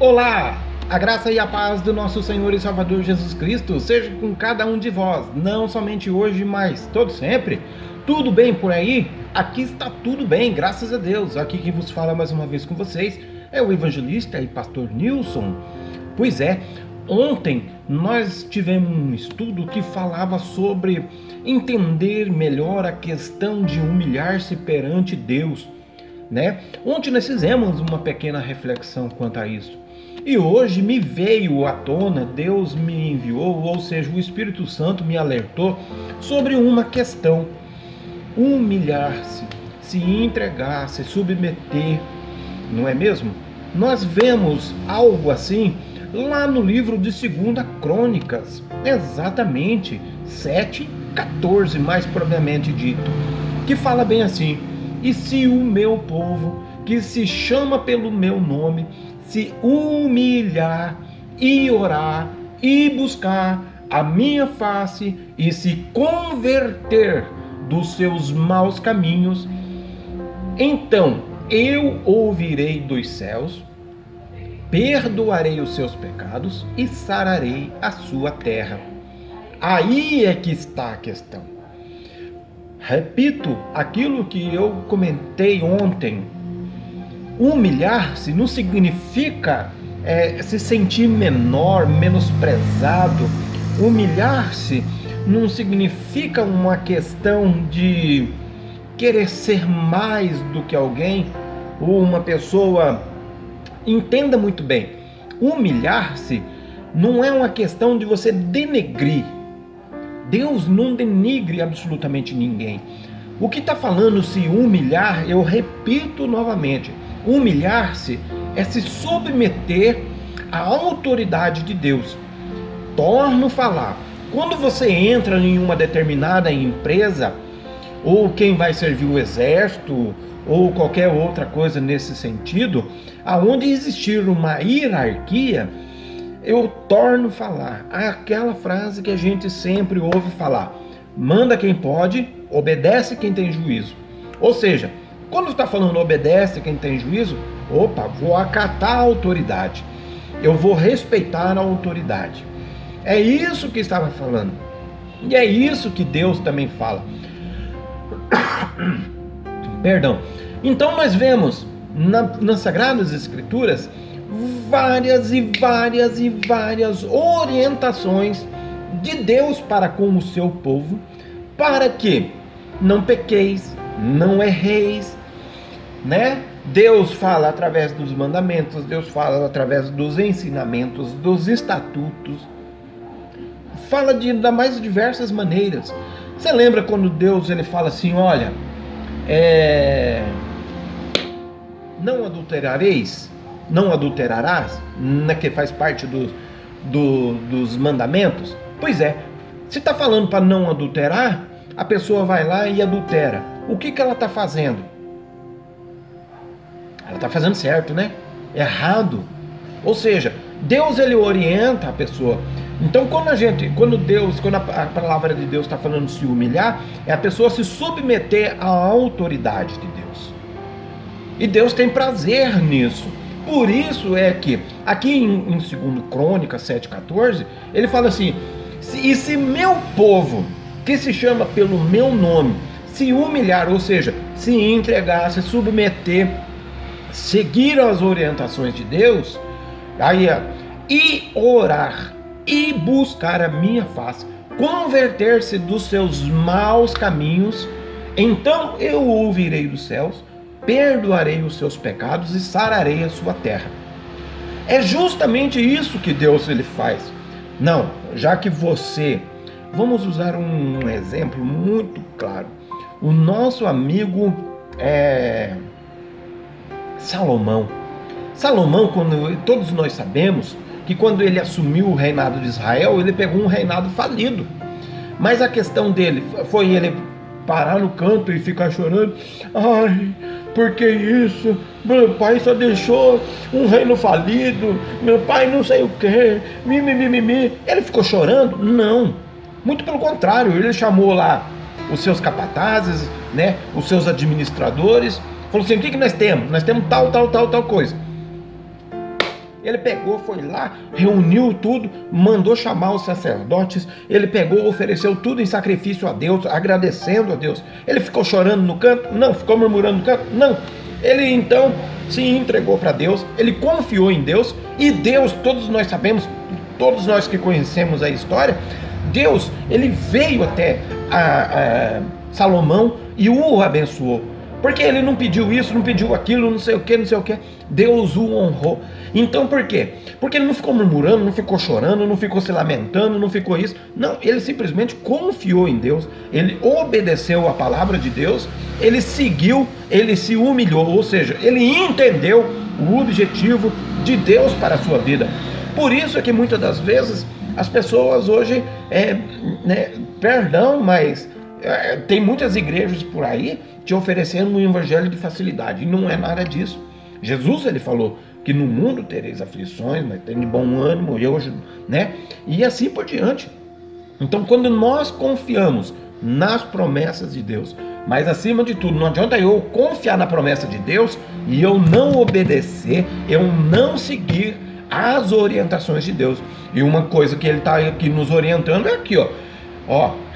Olá! A graça e a paz do nosso Senhor e Salvador Jesus Cristo seja com cada um de vós, não somente hoje, mas todo sempre. Tudo bem por aí? Aqui está tudo bem, graças a Deus. Aqui quem vos fala mais uma vez com vocês é o evangelista e pastor Nilson. Pois é, ontem nós tivemos um estudo que falava sobre entender melhor a questão de humilhar-se perante Deus, né? Ontem nós fizemos uma pequena reflexão quanto a isso. E hoje me veio à tona, Deus me enviou, ou seja, o Espírito Santo me alertou sobre uma questão: humilhar-se, se entregar, se submeter, não é mesmo? Nós vemos algo assim lá no livro de 2 Crônicas, exatamente 7:14, mais propriamente dito, que fala bem assim: e se o meu povo, que se chama pelo meu nome, se humilhar e orar e buscar a minha face e se converter dos seus maus caminhos, então eu ouvirei dos céus, perdoarei os seus pecados e sararei a sua terra. Aí é que está a questão. Repito aquilo que eu comentei ontem. Humilhar-se não significa se sentir menor, menosprezado. Humilhar-se não significa uma questão de querer ser mais do que alguém ou uma pessoa. Entenda muito bem, humilhar-se não é uma questão de você denegrir. Deus não denigre absolutamente ninguém. O que está falando se humilhar, eu repito novamente, humilhar-se é se submeter à autoridade de Deus. Torno a falar, quando você entra em uma determinada empresa, ou quem vai servir o exército, ou qualquer outra coisa nesse sentido, aonde existir uma hierarquia, eu torno a falar aquela frase que a gente sempre ouve falar: manda quem pode, obedece quem tem juízo. Ou seja, quando está falando obedece quem tem juízo, opa, vou acatar a autoridade, eu vou respeitar a autoridade. É isso que estava falando. E é isso que Deus também fala. Perdão. Então nós vemos nas Sagradas Escrituras várias orientações de Deus para com o seu povo, para que não pequeis, não erreis, né? Deus fala através dos mandamentos, Deus fala através dos ensinamentos, dos estatutos, fala das mais diversas maneiras. Você lembra quando Deus ele fala assim: olha, não adulterareis, não adulterarás, que faz parte dos mandamentos? Pois é, se está falando para não adulterar, a pessoa vai lá e adultera. O que ela está fazendo? Ela está fazendo certo, né? Errado. Ou seja, Deus ele orienta a pessoa. Então quando a palavra de Deus está falando de se humilhar, é a pessoa se submeter à autoridade de Deus. E Deus tem prazer nisso. Por isso é que aqui em 2 Crônicas 7:14, ele fala assim: e se meu povo, que se chama pelo meu nome, se humilhar, ou seja, se entregar, se submeter, seguir as orientações de Deus, aí e orar e buscar a minha face, converter-se dos seus maus caminhos, então eu ouvirei dos céus, perdoarei os seus pecados e sararei a sua terra. É justamente isso que Deus ele faz. Não, já que vamos usar um exemplo muito claro. O nosso amigo Salomão, todos nós sabemos que quando ele assumiu o reinado de Israel, ele pegou um reinado falido. Mas a questão dele foi ele parar no canto e ficar chorando: ai, por que isso? Meu pai só deixou um reino falido, meu pai não sei o que, mimimi. Ele ficou chorando? Não, muito pelo contrário, ele chamou lá os seus capatazes, né, os seus administradores, falou assim: o que nós temos? Nós temos tal coisa. Ele pegou, foi lá, reuniu tudo, mandou chamar os sacerdotes, ele pegou, ofereceu tudo em sacrifício a Deus, agradecendo a Deus. Ele ficou chorando no canto? Não. Ficou murmurando no canto? Não. Ele então se entregou para Deus, ele confiou em Deus, e Deus, todos nós sabemos, todos nós que conhecemos a história, Deus, ele veio até Salomão e o abençoou. Porque ele não pediu isso, não pediu aquilo, não sei o que, não sei o que. Deus o honrou. Então por quê? Porque ele não ficou murmurando, não ficou chorando, não ficou se lamentando, não ficou isso. Não, ele simplesmente confiou em Deus. Ele obedeceu a palavra de Deus. Ele seguiu, ele se humilhou. Ou seja, ele entendeu o objetivo de Deus para a sua vida. Por isso é que muitas das vezes as pessoas hoje, tem muitas igrejas por aí te oferecendo um evangelho de facilidade, e não é nada disso. Jesus, ele falou que no mundo tereis aflições, mas tem de bom ânimo, e hoje, e assim por diante. Então, quando nós confiamos nas promessas de Deus, mas acima de tudo, não adianta eu confiar na promessa de Deus e eu não obedecer, eu não seguir as orientações de Deus. E uma coisa que ele está aqui nos orientando é aqui,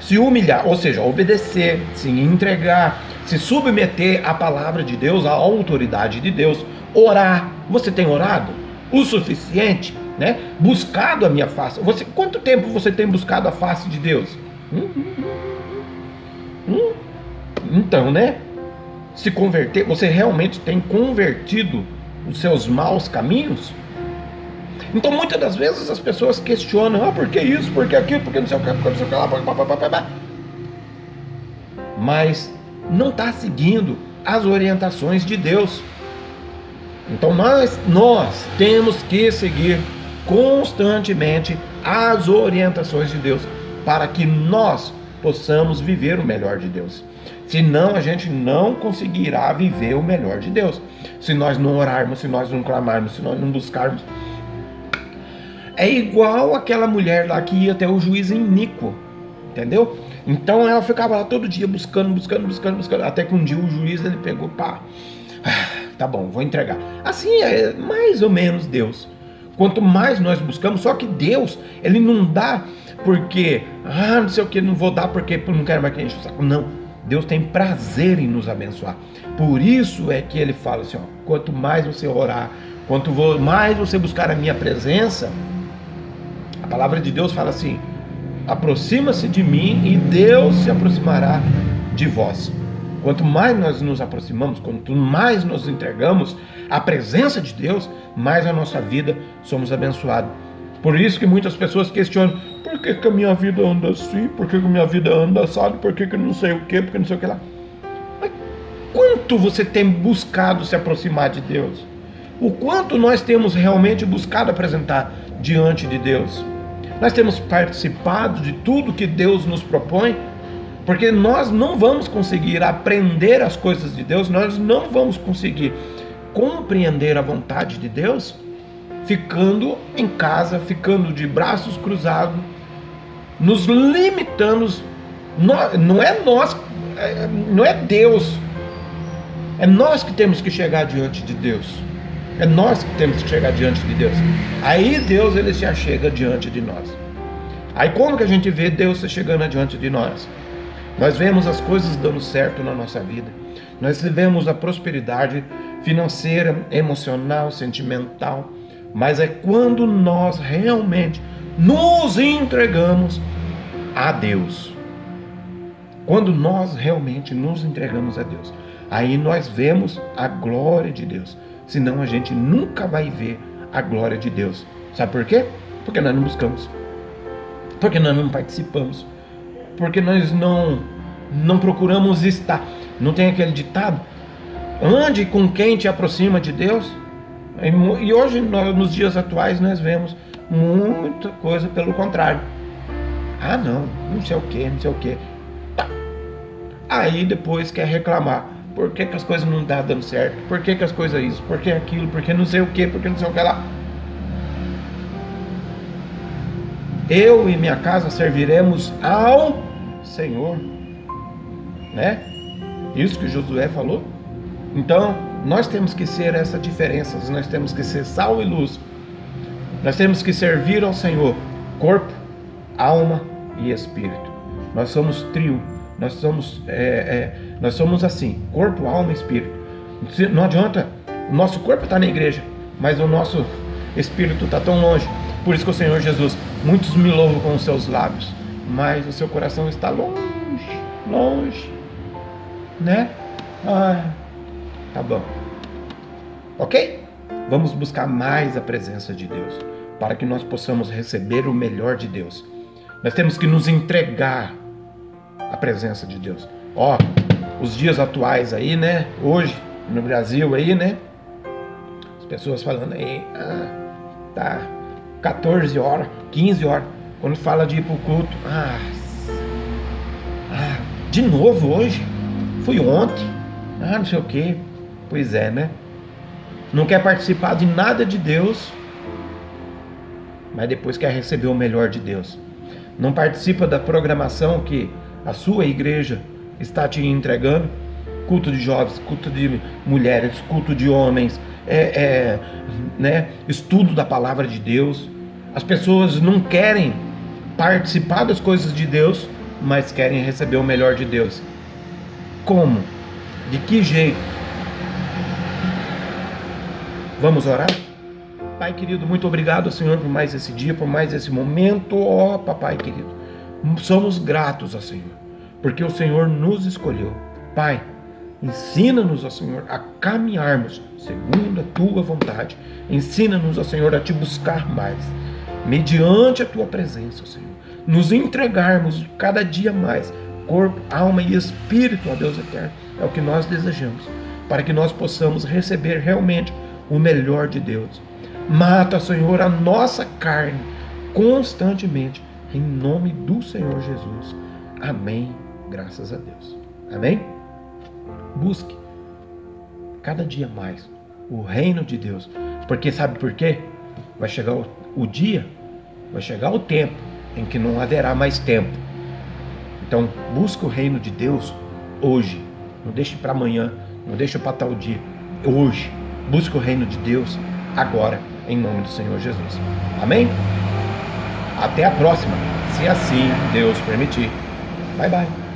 se humilhar, ou seja, obedecer, se entregar, se submeter à palavra de Deus, à autoridade de Deus, orar. Você tem orado o suficiente, buscado a minha face? Quanto tempo você tem buscado a face de Deus? Então, se converter, você realmente tem convertido os seus maus caminhos? Então muitas das vezes as pessoas questionam, por que isso, por que aquilo, por que não sei o que, por que não sei o que lá, mas não está seguindo as orientações de Deus. Então nós temos que seguir constantemente as orientações de Deus, para que nós possamos viver o melhor de Deus. Senão a gente não conseguirá viver o melhor de Deus, se nós não orarmos, se nós não clamarmos, se nós não buscarmos. É igual aquela mulher lá que ia até o juiz iníquo, entendeu? Então ela ficava lá todo dia buscando, até que um dia o juiz, ele pegou, tá bom, vou entregar. Assim é mais ou menos Deus. Quanto mais nós buscamos, só que Deus, ele não dá porque, não sei o que, não vou dar porque não quero mais que enche o saco. Não, Deus tem prazer em nos abençoar. Por isso é que ele fala assim, quanto mais você orar, quanto mais você buscar a minha presença, a palavra de Deus fala assim, aproxima-se de mim e Deus se aproximará de vós. Quanto mais nós nos aproximamos, quanto mais nos entregamos à presença de Deus, mais a nossa vida somos abençoados. Por isso que muitas pessoas questionam, por que a minha vida anda assim, por que a minha vida anda assado, por que não sei o que, por que não sei o que lá. Mas quanto você tem buscado se aproximar de Deus? O quanto nós temos realmente buscado apresentar diante de Deus? Nós temos participado de tudo que Deus nos propõe, porque nós não vamos conseguir aprender as coisas de Deus, nós não vamos conseguir compreender a vontade de Deus ficando em casa, ficando de braços cruzados, nos limitando. Não é Deus, é nós que temos que chegar diante de Deus. É nós que temos que chegar diante de Deus. Aí Deus, ele se achega diante de nós. Aí como que a gente vê Deus se chegando diante de nós? Nós vemos as coisas dando certo na nossa vida. Nós vemos a prosperidade financeira, emocional, sentimental. Mas é quando nós realmente nos entregamos a Deus. Quando nós realmente nos entregamos a Deus, aí nós vemos a glória de Deus. Senão a gente nunca vai ver a glória de Deus. Sabe por quê? Porque nós não buscamos. Porque nós não participamos. Porque nós não procuramos estar. Não tem aquele ditado? Ande com quem te aproxima de Deus. E hoje, nos dias atuais, nós vemos muita coisa pelo contrário. Não sei o que. Tá. Aí depois quer reclamar. Por que as coisas não estão dando certo? Por que as coisas isso? Por que aquilo? Por que não sei o que? Por que não sei o que lá? Eu e minha casa serviremos ao Senhor. Isso que Josué falou. Então, nós temos que ser essa diferença. Nós temos que ser sal e luz. Nós temos que servir ao Senhor, corpo, alma e espírito. Nós somos trio, nós somos assim, corpo, alma e espírito. Não adianta, o nosso corpo está na igreja, mas o nosso espírito está tão longe. Por isso que o Senhor Jesus, muitos me louvam com os seus lábios, mas o seu coração está longe, longe, né? Tá bom. Ok? Vamos buscar mais a presença de Deus, para que nós possamos receber o melhor de Deus. Nós temos que nos entregar à presença de Deus. Os dias atuais aí, né? Hoje, no Brasil aí, né? As pessoas falando aí, tá 14 horas, 15 horas, quando fala de ir pro culto. De novo hoje? Fui ontem. Não sei o que. Pois é, né? Não quer participar de nada de Deus, mas depois quer receber o melhor de Deus. Não participa da programação que a sua igreja está te entregando. Culto de jovens, culto de mulheres, culto de homens, né? Estudo da palavra de Deus. As pessoas não querem participar das coisas de Deus, mas querem receber o melhor de Deus. Como? De que jeito? Vamos orar? Pai querido, muito obrigado, Senhor, por mais esse dia, por mais esse momento. Papai querido, somos gratos ao Senhor, porque o Senhor nos escolheu. Pai, ensina-nos, ó Senhor, a caminharmos segundo a Tua vontade. Ensina-nos, ó Senhor, a Te buscar mais, mediante a Tua presença, ó Senhor. Nos entregarmos cada dia mais, corpo, alma e espírito, ó Deus eterno. É o que nós desejamos, para que nós possamos receber realmente o melhor de Deus. Mata, Senhor, a nossa carne constantemente, em nome do Senhor Jesus. Amém. Graças a Deus. Amém? Busque cada dia mais o reino de Deus, porque sabe por quê? Vai chegar o dia, vai chegar o tempo em que não haverá mais tempo. Então busque o reino de Deus hoje, não deixe para amanhã, não deixe para tal dia. Hoje, busque o reino de Deus agora, em nome do Senhor Jesus. Amém? Até a próxima, se assim Deus permitir. Bye bye.